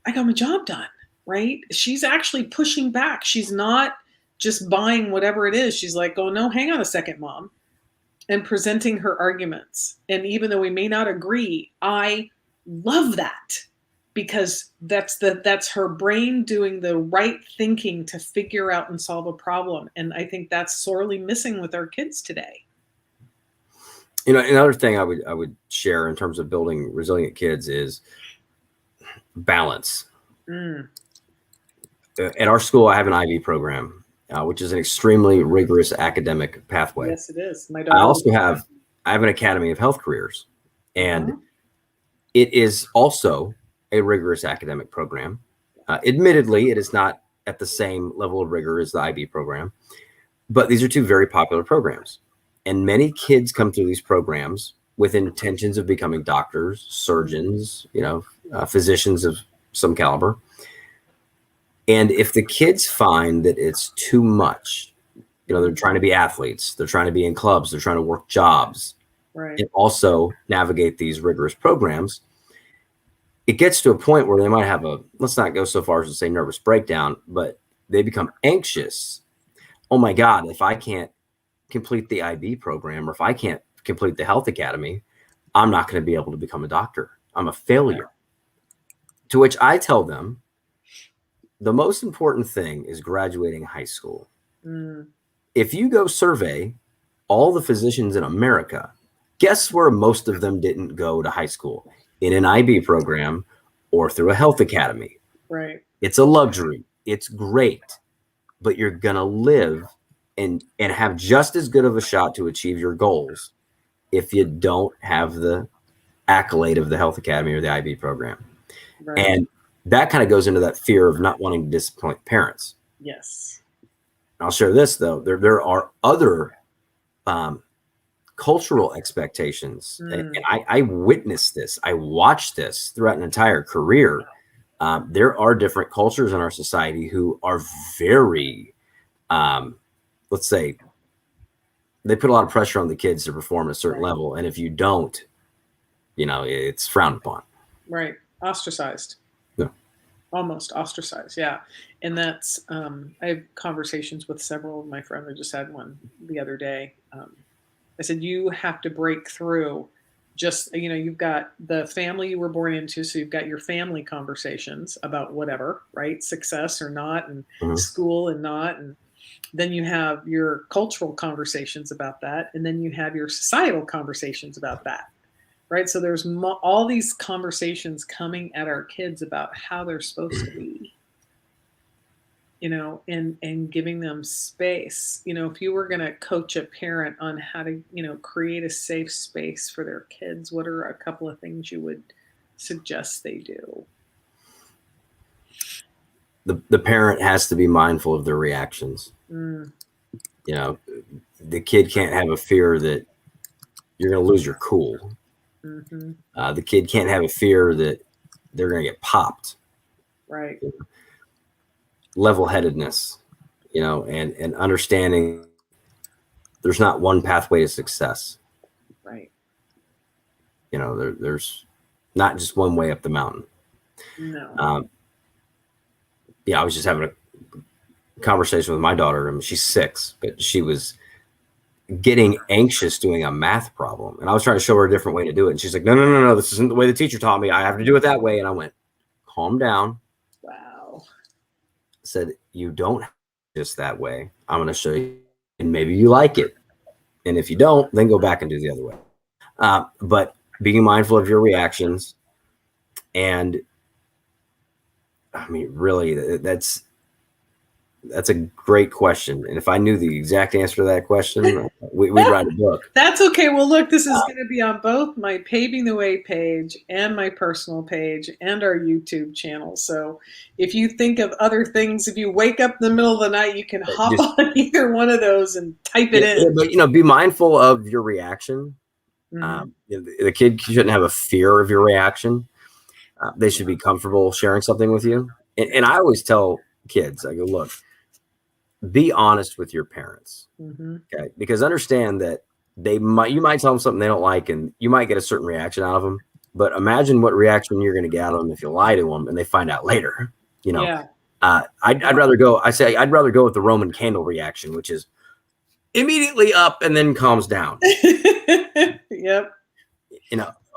I got my job done. Right? She's actually pushing back. She's not just buying whatever it is. She's like, oh, no, hang on a second, Mom. And presenting her arguments. And even though we may not agree, I love that because that's her brain doing the right thinking to figure out and solve a problem. And I think that's sorely missing with our kids today.
Another thing I would share in terms of building resilient kids is balance.
Mm.
At our school, I have an IB program, which is an extremely rigorous academic pathway.
Yes, it is. My
I
daughter.
also have an Academy of Health Careers, and
Uh-huh.
it is also a rigorous academic program. Admittedly, it is not at the same level of rigor as the IB program, but these are two very popular programs. And many kids come through these programs with intentions of becoming doctors, surgeons, physicians of some caliber. And if the kids find that it's too much, they're trying to be athletes, they're trying to be in clubs, they're trying to work jobs,
Right.
and also navigate these rigorous programs, it gets to a point where they might have let's not go so far as to say nervous breakdown, but they become anxious. Oh my God, if I can't complete the IB program, or if I can't complete the health academy, I'm not going to be able to become a doctor. I'm a failure. To which I tell them, the most important thing is graduating high school.
Mm.
If you go survey all the physicians in America, guess where most of them didn't go to high school? In an IB program or through a health academy.
Right.
It's a luxury. It's great, but you're going to live and have just as good of a shot to achieve your goals if you don't have the accolade of the health academy or the IB program.
Right.
And that kind of goes into that fear of not wanting to disappoint parents.
Yes.
I'll share this though. There are other cultural expectations, and I witnessed this. I watched this throughout an entire career. There are different cultures in our society who are very, let's say, they put a lot of pressure on the kids to perform at a certain level, and if you don't, it's frowned upon.
Right. Ostracized.
Yeah.
Almost ostracized. Yeah. And that's, I have conversations with several of my friends. I just had one the other day. I said, you have to break through just, you've got the family you were born into. So you've got your family conversations about whatever, right? Success or not, and school and not. And then you have your cultural conversations about that. And then you have your societal conversations about that. Right. So there's all these conversations coming at our kids about how they're supposed to be, and giving them space. If you were going to coach a parent on how to, create a safe space for their kids, what are a couple of things you would suggest they do?
The parent has to be mindful of their reactions. The kid can't have a fear that you're going to lose your cool. The kid can't have a fear that they're going to get popped.
Right.
Level-headedness, and understanding there's not one pathway to success.
Right.
There's not just one way up the mountain.
No.
I was just having a conversation with my daughter. I mean, she's 6, but she was getting anxious doing a math problem, and I was trying to show her a different way to do it, and she's like, no, this isn't the way the teacher taught me. I have to do it that way. And I went, calm down.
Wow.
I said, you don't have just that way. I'm going to show you, and maybe you like it, and if you don't, then go back and do the other way. But being mindful of your reactions, and I mean, really, that's a great question. And if I knew the exact answer to that question, we'd write a book.
That's okay. Well, look, this is going to be on both my Paving the Way page and my personal page and our YouTube channel. So if you think of other things, if you wake up in the middle of the night, you can hop on either one of those and type it in.
But, be mindful of your reaction. The kid shouldn't have a fear of your reaction. They should be comfortable sharing something with you. And I always tell kids, I go, look, be honest with your parents. Okay. Because understand that you might tell them something they don't like, and you might get a certain reaction out of them, but imagine what reaction you're going to get out of them if you lie to them and they find out later. I'd rather go with the Roman candle reaction, which is immediately up and then calms down.
Yep.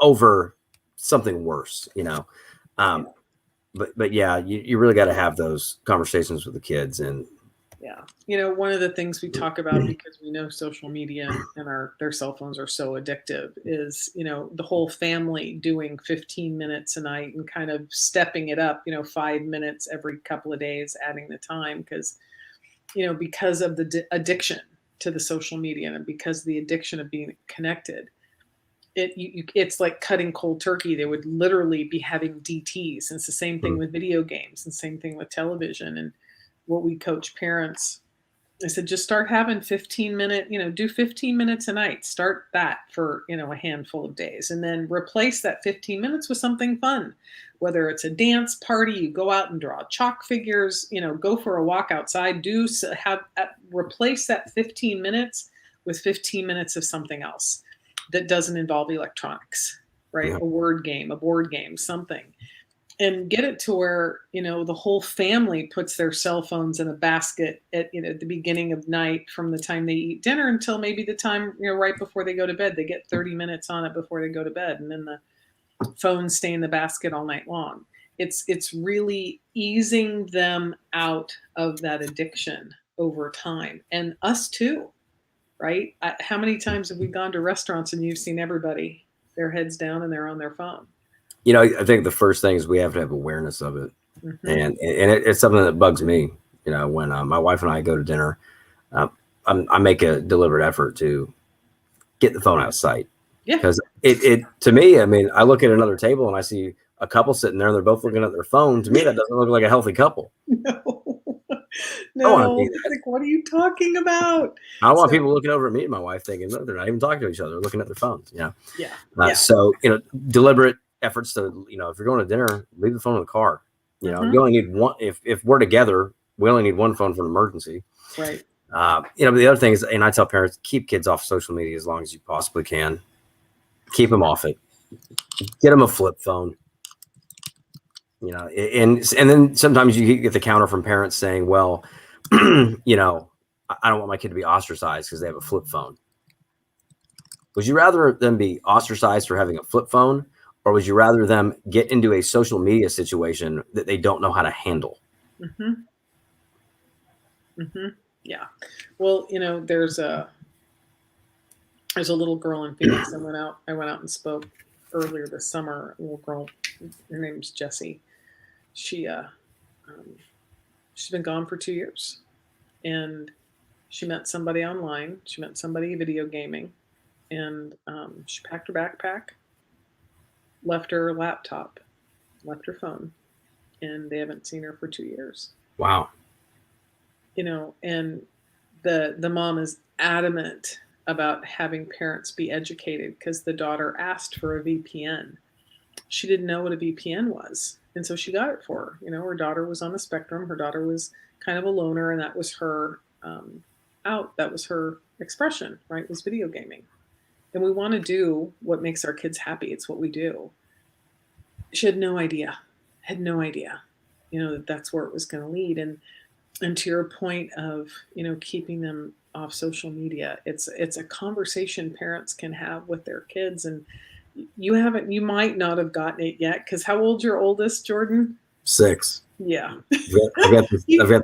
Over something worse, but yeah, you really got to have those conversations with the kids, and
Yeah. You know, one of the things we talk about, because we know social media and their cell phones are so addictive, is, you know, the whole family doing 15 minutes a night and kind of stepping it up, you know, 5 minutes every couple of days, adding the time, because, you know, because of the addiction to the social media and because the addiction of being connected, it's like cutting cold turkey. They would literally be having DTs. And it's the same thing with video games and same thing with television. And what we coach parents, I said, just start having 15-minute, you know, do 15 minutes a night. Start that for, you know, a handful of days, and then replace that 15 minutes with something fun, whether it's a dance party, you go out and draw chalk figures, you know, go for a walk outside, replace that 15 minutes with 15 minutes of something else that doesn't involve electronics, right?
Yeah.
A word game, a board game, something. And get it to where, you know, the whole family puts their cell phones in a basket at, you know, the beginning of night, from the time they eat dinner until maybe the time, you know, right before they go to bed. They get 30 minutes on it before they go to bed, and then the phones stay in the basket all night long. It's really easing them out of that addiction over time, and us too, right? How many times have we gone to restaurants and you've seen everybody, their heads down and they're on their phone?
You know, I think the first thing is we have to have awareness of it.
Mm-hmm.
And it's something that bugs me. You know, when my wife and I go to dinner, I make a deliberate effort to get the phone out of sight.
Yeah.
Because it to me, I mean, I look at another table and I see a couple sitting there and they're both looking at their phone. To me, that doesn't look like a healthy couple.
No, like, what are you talking about?
I don't want people looking over at me and my wife thinking, no, they're not even talking to each other, they're looking at their phones. You know?
Yeah.
So, you know, deliberate efforts to, you know, if you're going to dinner, leave the phone in the car. You know, you only need one. If we're together, we only need one phone for an emergency.
Right.
You know, but the other thing is, and I tell parents, keep kids off social media as long as you possibly can. Keep them off it. Get them a flip phone. You know, and then sometimes you get the counter from parents saying, well, you know, I don't want my kid to be ostracized because they have a flip phone. Would you rather them be ostracized for having a flip phone, or would you rather them get into a social media situation that they don't know how to handle?
Yeah. Well, you know, there's a little girl in Phoenix. I went out and spoke earlier this summer. A little girl, her name's Jessie. She's been gone for 2 years, and she met somebody online. She met somebody video gaming, and she packed her backpack, left her laptop, left her phone, and they haven't seen her for 2 years.
Wow.
You know, and the mom is adamant about having parents be educated, because the daughter asked for a VPN. She didn't know what a VPN was, and so she got it for her. You know, her daughter was on the spectrum. Her daughter was kind of a loner, and that was her that was her expression, right? Was video gaming. And we want to do what makes our kids happy. It's what we do. She had no idea, you know, that's where it was going to lead. And to your point of, you know, keeping them off social media, it's a conversation parents can have with their kids. And you might not have gotten it yet, because how old's your oldest, Jordan?
6.
Yeah.
You
have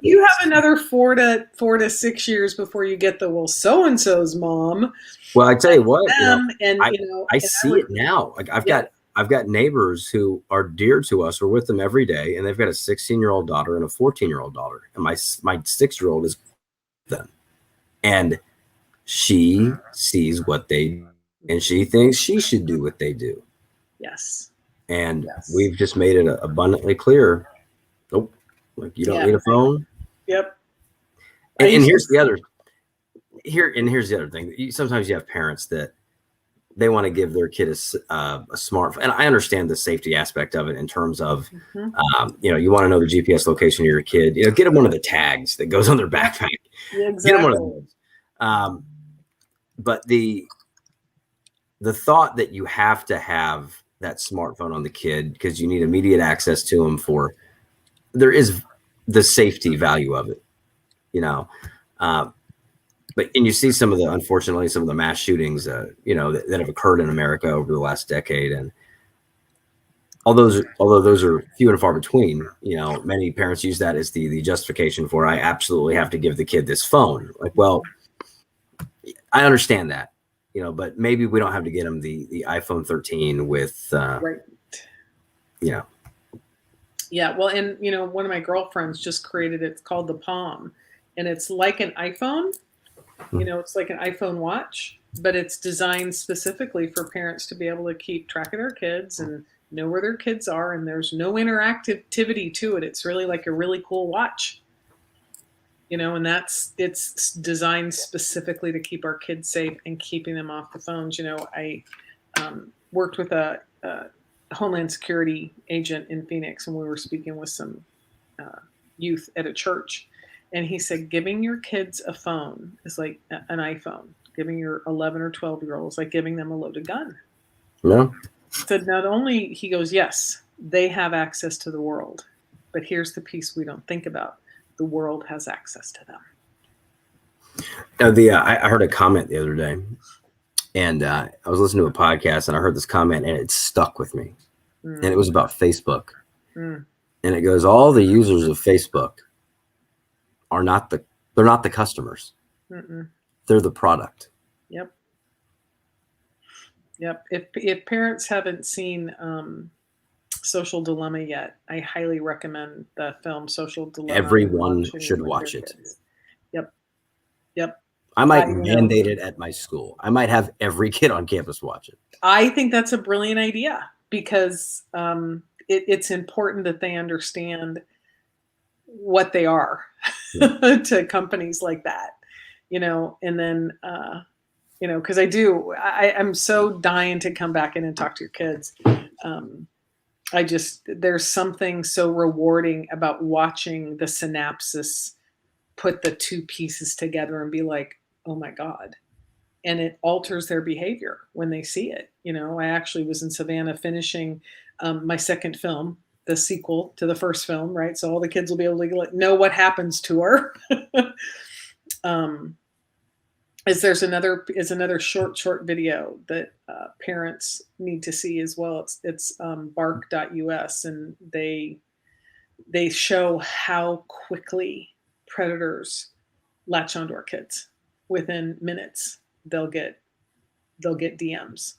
another 4 to 6 years before you get the, well, so-and-so's mom.
Well, I tell you what, I see it now. Like I've got neighbors who are dear to us. We're with them every day, and they've got a 16-year-old daughter and a 14-year-old daughter. And my 6-year-old is with them. And she sees what they do, and she thinks she should do what they do.
Yes.
And we've just made it abundantly clear. Nope. Like, you don't need a phone.
Yep.
And here's the other thing. Sometimes you have parents that they want to give their kid a smartphone. And I understand the safety aspect of it in terms of, you know, you want to know the GPS location of your kid. You know, get them one of the tags that goes on their backpack.
Yeah, exactly.
Get them one of those. But the thought that you have to have that smartphone on the kid because you need immediate access to them there is the safety value of it, you know. But you see unfortunately, some of the mass shootings, you know, that have occurred in America over the last decade. And although those are few and far between, many parents use that as the justification for, I absolutely have to give the kid this phone. Like, well, I understand that, but maybe we don't have to get them the iPhone 13 with,
Right. Yeah. Well, and one of my girlfriends just created it. It's called the Palm, and it's like an iPhone. It's like an iPhone watch, but it's designed specifically for parents to be able to keep track of their kids and know where their kids are. And there's no interactivity to it. It's really like a really cool watch. And it's designed specifically to keep our kids safe and keeping them off the phones. I worked with a Homeland Security agent in Phoenix, and we were speaking with some youth at a church, and he said, giving your kids a phone is like an iPhone. Giving your 11 or 12-year-old is like giving them a loaded gun.
Yeah.
Said not only, he goes, yes, they have access to the world, but here's the piece we don't think about. The world has access to them.
I heard a comment the other day, and I was listening to a podcast, and I heard this comment, and it stuck with me. And it was about Facebook. And it goes, all the users of Facebook are they're not the customers. They're the product.
Yep. If parents haven't seen Social Dilemma yet, I highly recommend the film Social Dilemma.
Everyone should watch it.
Yep.
I might mandate it at my school. I might have every kid on campus watch it.
I think that's a brilliant idea because it's important that they understand what they are to companies like that, and then, because I'm so dying to come back in and talk to your kids. There's something so rewarding about watching the synapses put the two pieces together and be like, oh my God. And it alters their behavior when they see it. I actually was in Savannah finishing my second film, the sequel to the first film, right? So all the kids will be able to know what happens to her. There's another short video that parents need to see as well. It's bark.us, and they show how quickly predators latch onto our kids. Within minutes, they'll get DMs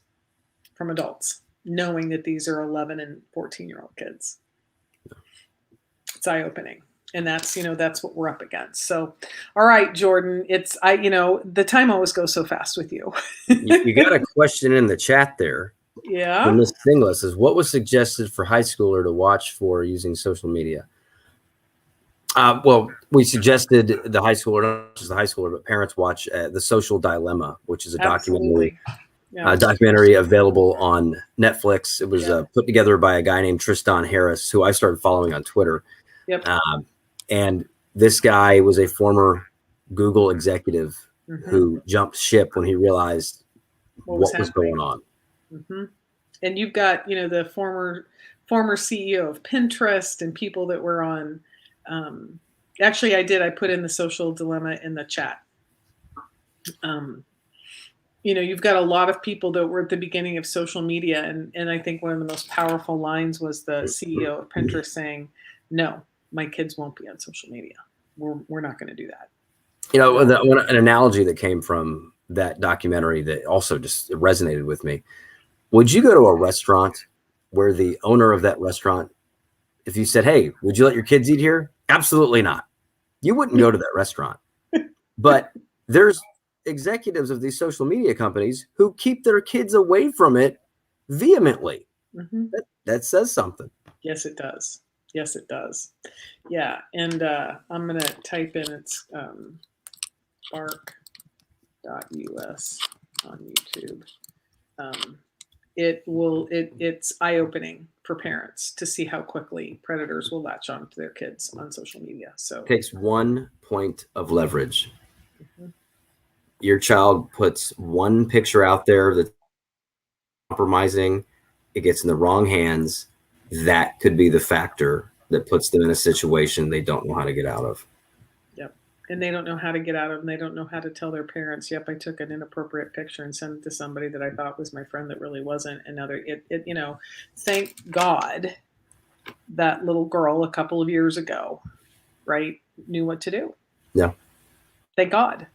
from adults knowing that these are 11 and 14-year-old kids. It's eye-opening. And that's what we're up against. So, all right, Jordan, the time always goes so fast with you.
You got a question in the chat there.
Yeah.
From Miss Thingless is, what was suggested for high schooler to watch for using social media? Well, we suggested the high schooler, not just the high schooler, but parents watch The Social Dilemma, which is a documentary. Yeah. Documentary available on Netflix. It was put together by a guy named Tristan Harris, who I started following on Twitter.
Yep.
And this guy was a former Google executive who jumped ship when he realized what was going on.
And you've got, the former CEO of Pinterest and people that were on. Actually, I put in the Social Dilemma in the chat. You've got a lot of people that were at the beginning of social media. And I think one of the most powerful lines was the CEO of Pinterest saying, no, my kids won't be on social media. We're not going to do that.
An analogy that came from that documentary that also just resonated with me. Would you go to a restaurant where the owner of that restaurant, if you said, hey, would you let your kids eat here? Absolutely not. You wouldn't go to that restaurant. But there's executives of these social media companies who keep their kids away from it vehemently. That says something.
Yes, it does. Yeah. And I'm going to type in, it's bark.us on YouTube. It's eye-opening for parents to see how quickly predators will latch on to their kids on social media. So
it takes 1 point of leverage. Your child puts one picture out there that's compromising, it gets in the wrong hands. That could be the factor that puts them in a situation they don't know how to get out of.
Yep. And they don't know how to get out of them. They don't know how to tell their parents, yep, I took an inappropriate picture and sent it to somebody that I thought was my friend that really wasn't. Another, thank God that little girl a couple of years ago, right, knew what to do.
Yeah.
Thank God.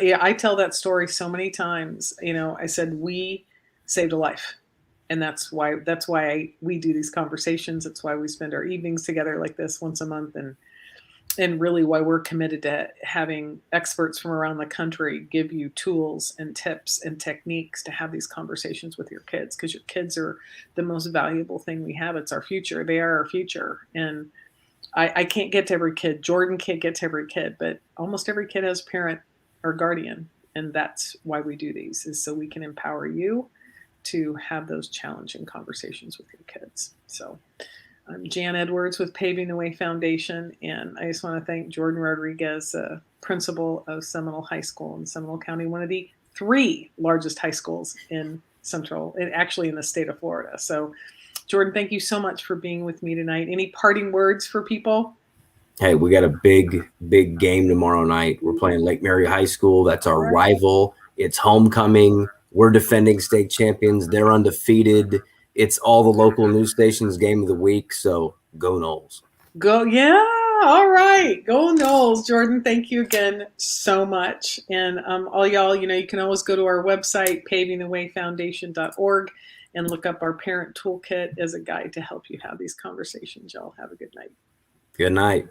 Yeah, I tell that story so many times. I said we saved a life. And that's why we do these conversations. It's why we spend our evenings together like this once a month, and really why we're committed to having experts from around the country give you tools and tips and techniques to have these conversations with your kids, because your kids are the most valuable thing we have. It's our future. They are our future. And I can't get to every kid. Jordan can't get to every kid, but almost every kid has a parent or guardian. And that's why we do these, is so we can empower you to have those challenging conversations with your kids. So I'm Jan Edwards with Paving the Way Foundation, and I just want to thank Jordan Rodriquez, principal of Seminole High School in Seminole County, one of the 3 largest high schools in actually in the state of Florida. So, Jordan, thank you so much for being with me tonight. Any parting words for people?
Hey, we got a big game tomorrow night. We're playing Lake Mary High School. That's our rival. It's homecoming. We're defending state champions. They're undefeated. It's all the local news stations' game of the week. So go Noles.
Go, yeah. All right. Go Noles. Jordan, thank you again so much. And all y'all, you can always go to our website, pavingthewayfoundation.org, and look up our parent toolkit as a guide to help you have these conversations. Y'all have a good night.
Good night.